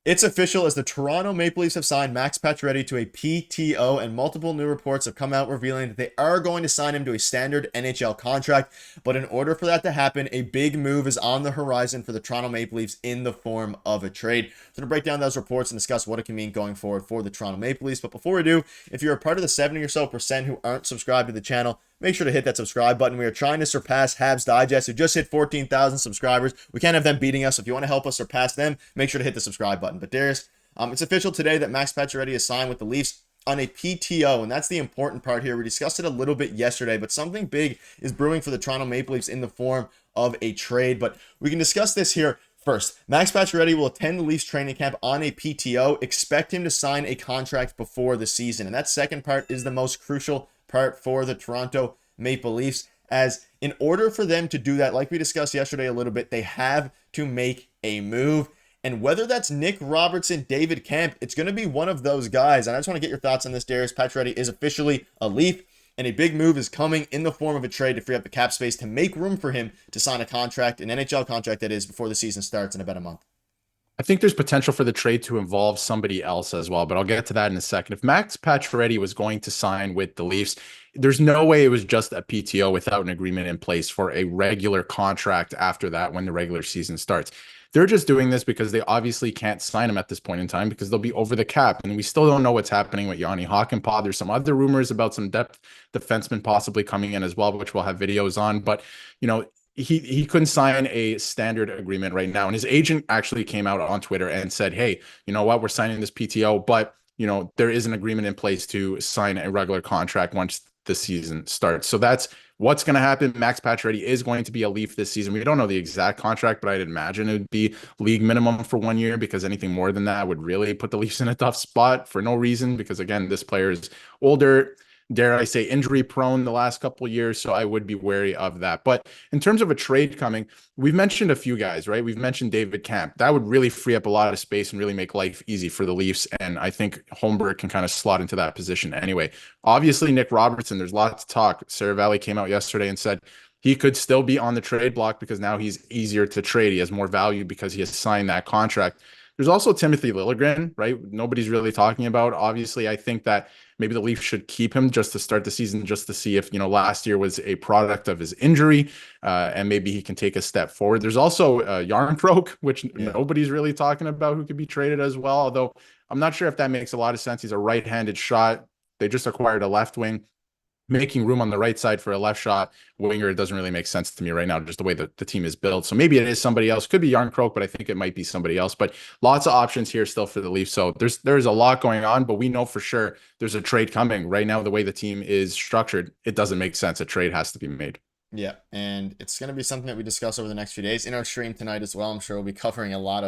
It's official as the Toronto Maple Leafs have signed Max Pacioretty to a PTO, and multiple new reports have come out revealing that they are going to sign him to a standard NHL contract. But in order for that to happen, a big move is on the horizon for the Toronto Maple Leafs in the form of a trade. So to break down those reports and discuss what it can mean going forward for the Toronto Maple Leafs. But before we do, if you're a part of the 70 or so percent who aren't subscribed to the channel, make sure to hit that subscribe button. We are trying to surpass Habs Digest, who just hit 14,000 subscribers. We can't have them beating us. If you want to help us surpass them, make sure to hit the subscribe button. But Darius, it's official today that Max Pacioretty is signed with the Leafs on a PTO, and that's the important part here. We discussed it a little bit yesterday, but something big is brewing for the Toronto Maple Leafs in the form of a trade. But we can discuss this here. First, Max Pacioretty will attend the Leafs training camp on a PTO. Expect him to sign a contract before the season. And that second part is the most crucial part for the Toronto Maple Leafs, as in order for them to do that, like we discussed yesterday a little bit, they have to make a move. And whether that's Nick Robertson, David Kampf, it's going to be one of those guys. And I just want to get your thoughts on this, Darius. Pacioretty is officially a Leaf, and a big move is coming in the form of a trade to free up the cap space to make room for him to sign a contract, an NHL contract that is, before the season starts in about a month. I think there's potential for the trade to involve somebody else as well, but I'll get to that in a second. If Max Pacioretty was going to sign with the Leafs, there's no way it was just a PTO without an agreement in place for a regular contract after that when the regular season starts. They're just doing this because they obviously can't sign him at this point in time because they'll be over the cap. And we still don't know what's happening with Yanni Hakanpää. There's some other rumors about some depth defensemen possibly coming in as well, which we'll have videos on. But, he couldn't sign a standard agreement right now. And his agent actually came out on Twitter and said, hey, you know what, we're signing this PTO, but, there is an agreement in place to sign a regular contract once the season starts. So that's what's going to happen. Max Pacioretty is going to be a Leaf this season. We don't know the exact contract, but I'd imagine it would be league minimum for 1 year, because anything more than that would really put the Leafs in a tough spot for no reason, because again, this player is older, dare I say, injury prone the last couple of years. So I would be wary of that. But in terms of a trade coming, we've mentioned a few guys, right? We've mentioned David Kampf. That would really free up a lot of space and really make life easy for the Leafs. And I think Holmberg can kind of slot into that position anyway. Obviously, Nick Robertson, there's lots to talk. Sarah Valley came out yesterday and said he could still be on the trade block because now he's easier to trade. He has more value because he has signed that contract. There's also Timothy Liljegren, right? Nobody's really talking about. Obviously, I think that maybe the Leafs should keep him just to start the season, just to see if, last year was a product of his injury, and maybe he can take a step forward. There's also Yarncroke, which nobody's really talking about, who could be traded as well, although I'm not sure if that makes a lot of sense. He's a right-handed shot. They just acquired a left wing. Making room on the right side for a left shot winger, it doesn't really make sense to me right now, just the way that the team is built. So maybe it is somebody else. Could be Yarncroke, but I think it might be somebody else. But lots of options here still for the Leafs. So there's a lot going on, but we know for sure there's a trade coming. Right now, the way the team is structured, it doesn't make sense. A trade has to be made. Yeah, and it's going to be something that we discuss over the next few days in our stream tonight as well. I'm sure we'll be covering a lot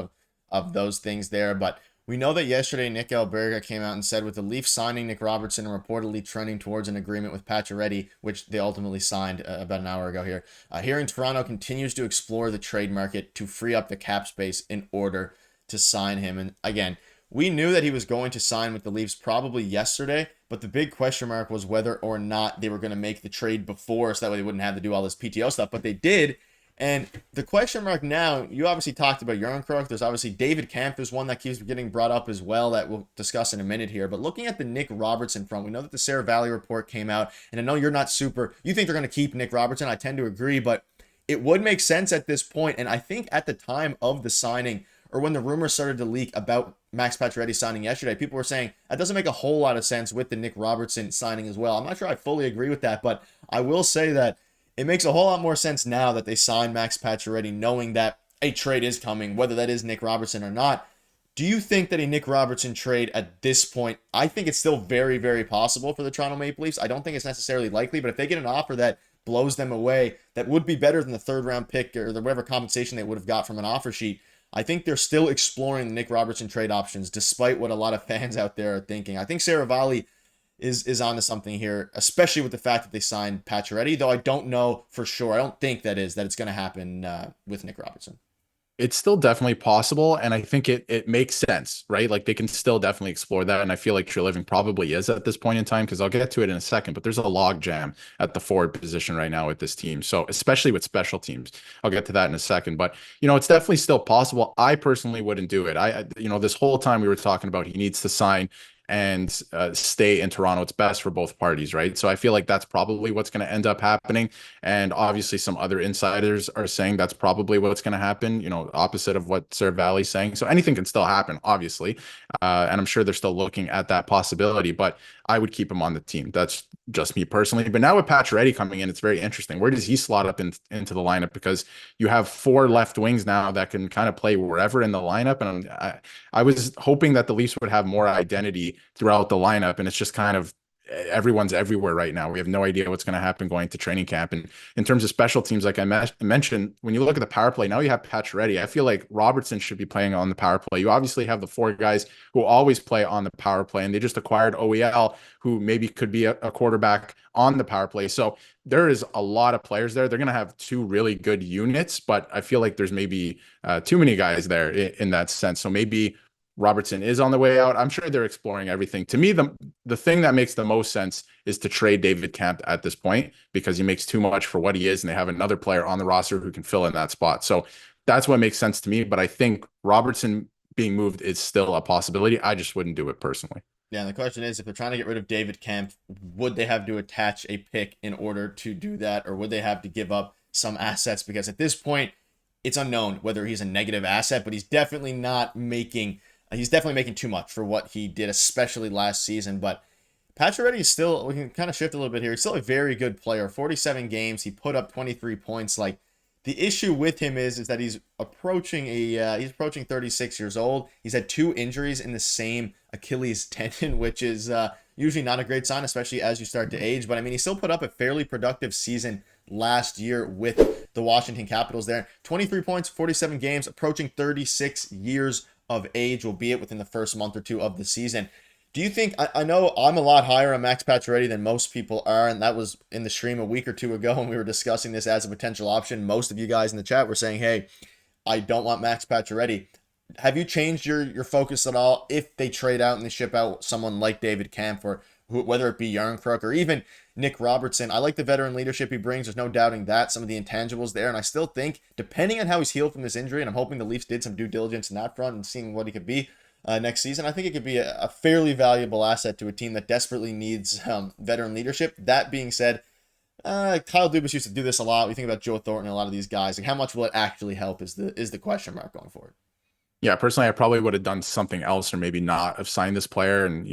of those things there, but we know that yesterday Nick Alberga came out and said with the Leafs signing Nick Robertson and reportedly trending towards an agreement with Pacioretty, which they ultimately signed about an hour ago here in Toronto, continues to explore the trade market to free up the cap space in order to sign him. And again, we knew that he was going to sign with the Leafs probably yesterday, but the big question mark was whether or not they were going to make the trade before, so that way they wouldn't have to do all this PTO stuff, but they did. And the question mark now, you obviously talked about Yarncroke. There's obviously David Kampf is one that keeps getting brought up as well that we'll discuss in a minute here. But looking at the Nick Robertson front, we know that the Sarah Valley report came out, and I know you're not you think they're going to keep Nick Robertson. I tend to agree, but it would make sense at this point. And I think at the time of the signing, or when the rumors started to leak about Max Pacioretty signing yesterday, people were saying that doesn't make a whole lot of sense with the Nick Robertson signing as well. I'm not sure I fully agree with that, but I will say that it makes a whole lot more sense now that they signed Max Pacioretty, knowing that a trade is coming, whether that is Nick Robertson or not. Do you think that a Nick Robertson trade at this point, I think it's still very, very possible for the Toronto Maple Leafs. I don't think it's necessarily likely, but if they get an offer that blows them away, that would be better than the third-round pick or whatever compensation they would have got from an offer sheet, I think they're still exploring the Nick Robertson trade options, despite what a lot of fans out there are thinking. I think Sarah Valley is onto something here, especially with the fact that they signed Pacioretty, though I don't know for sure. I don't think that it's going to happen with Nick Robertson. It's still definitely possible, and I think it makes sense, right? Like they can still definitely explore that, and I feel like True Living probably is at this point in time because I'll get to it in a second. But there's a log jam at the forward position right now with this team, so especially with special teams, I'll get to that in a second. But it's definitely still possible. I personally wouldn't do it. This whole time we were talking about he needs to sign and stay in Toronto. It's best for both parties, right? So I feel like that's probably what's going to end up happening. And obviously, some other insiders are saying that's probably what's going to happen, opposite of what Sir Valley's saying. So anything can still happen, obviously. And I'm sure they're still looking at that possibility, but I would keep him on the team. That's just me personally. But now with Pacioretty coming in, it's very interesting. Where does he slot up into the lineup? Because you have four left wings now that can kind of play wherever in the lineup. And I was hoping that the Leafs would have more identity throughout the lineup. And it's just kind of everyone's everywhere right now. We have no idea what's going to happen going to training camp. And in terms of special teams, like I mentioned, when you look at the power play, now you have Pacioretty. I feel like Robertson should be playing on the power play. You obviously have the four guys who always play on the power play, and they just acquired OEL, who maybe could be a quarterback on the power play. So there is a lot of players there. They're going to have two really good units, but I feel like there's maybe too many guys there in that sense. So maybe Robertson is on the way out. I'm sure they're exploring everything. To me, the thing that makes the most sense is to trade David Kampf at this point because he makes too much for what he is, and they have another player on the roster who can fill in that spot. So that's what makes sense to me. But I think Robertson being moved is still a possibility. I just wouldn't do it personally. Yeah, and the question is, if they're trying to get rid of David Kemp, would they have to attach a pick in order to do that, or would they have to give up some assets? Because at this point, it's unknown whether he's a negative asset, but he's definitely not making. He's definitely making too much for what he did, especially last season. But Pacioretty is still, we can kind of shift a little bit here. He's still a very good player. 47 games, he put up 23 points. Like, the issue with him is that he's approaching 36 years old. He's had two injuries in the same Achilles tendon, which is usually not a great sign, especially as you start to age. But I mean, he still put up a fairly productive season last year with the Washington Capitals there. 23 points, 47 games, approaching 36 years of age, albeit within the first month or two of the season. Do you think, I know I'm a lot higher on Max Pacioretty than most people are, and that was in the stream a week or two ago when we were discussing this as a potential option. Most of you guys in the chat were saying, hey, I don't want Max Pacioretty. Have you changed your focus at all if they trade out and they ship out someone like David Kampf, or whether it be Yarncrook or even Nick Robertson? I like the veteran leadership he brings. There's no doubting that. Some of the intangibles there. And I still think, depending on how he's healed from this injury, and I'm hoping the Leafs did some due diligence in that front and seeing what he could be next season, I think it could be a fairly valuable asset to a team that desperately needs veteran leadership. That being said, Kyle Dubas used to do this a lot. We think about Joe Thornton and a lot of these guys. Like, how much will it actually help is the question mark going forward. Yeah, personally, I probably would have done something else, or maybe not have signed this player and,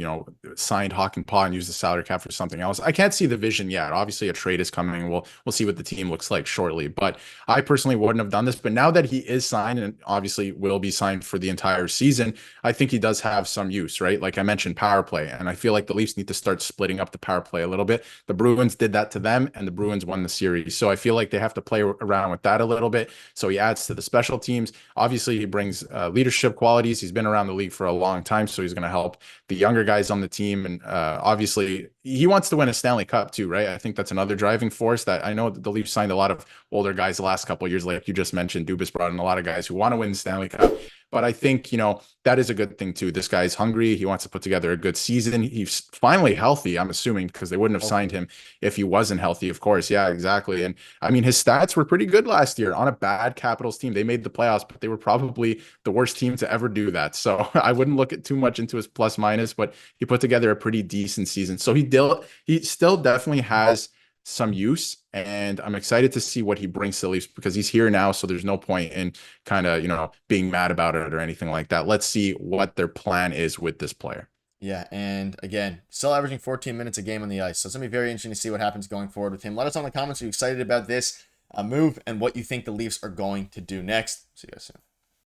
signed Hawk and Paw and used the salary cap for something else. I can't see the vision yet. Obviously, a trade is coming. We'll see what the team looks like shortly. But I personally wouldn't have done this. But now that he is signed and obviously will be signed for the entire season, I think he does have some use, right? Like I mentioned, power play. And I feel like the Leafs need to start splitting up the power play a little bit. The Bruins did that to them, and the Bruins won the series. So I feel like they have to play around with that a little bit. So he adds to the special teams. Obviously, he brings leadership qualities. He's been around the league for a long time, so he's going to help the younger guys on the team. And obviously, he wants to win a Stanley Cup too, right? I think that's another driving force. That I know that the Leafs signed a lot of older guys the last couple of years, like you just mentioned. Dubas brought in a lot of guys who want to win the Stanley Cup. But I think, that is a good thing too. This guy's hungry. He wants to put together a good season. He's finally healthy, I'm assuming, because they wouldn't have signed him if he wasn't healthy, of course. Yeah, exactly. And I mean, his stats were pretty good last year on a bad Capitals team. They made the playoffs, but they were probably the worst team to ever do that. So I wouldn't look at too much into his plus minus, but he put together a pretty decent season. So he still definitely has some use, and I'm excited to see what he brings to the Leafs because he's here now. So there's no point in kind of, being mad about it or anything like that. Let's see what their plan is with this player. Yeah, and again, still averaging 14 minutes a game on the ice. So it's going to be very interesting to see what happens going forward with him. Let us know in the comments, are you excited about this move and what you think the Leafs are going to do next. See you guys soon.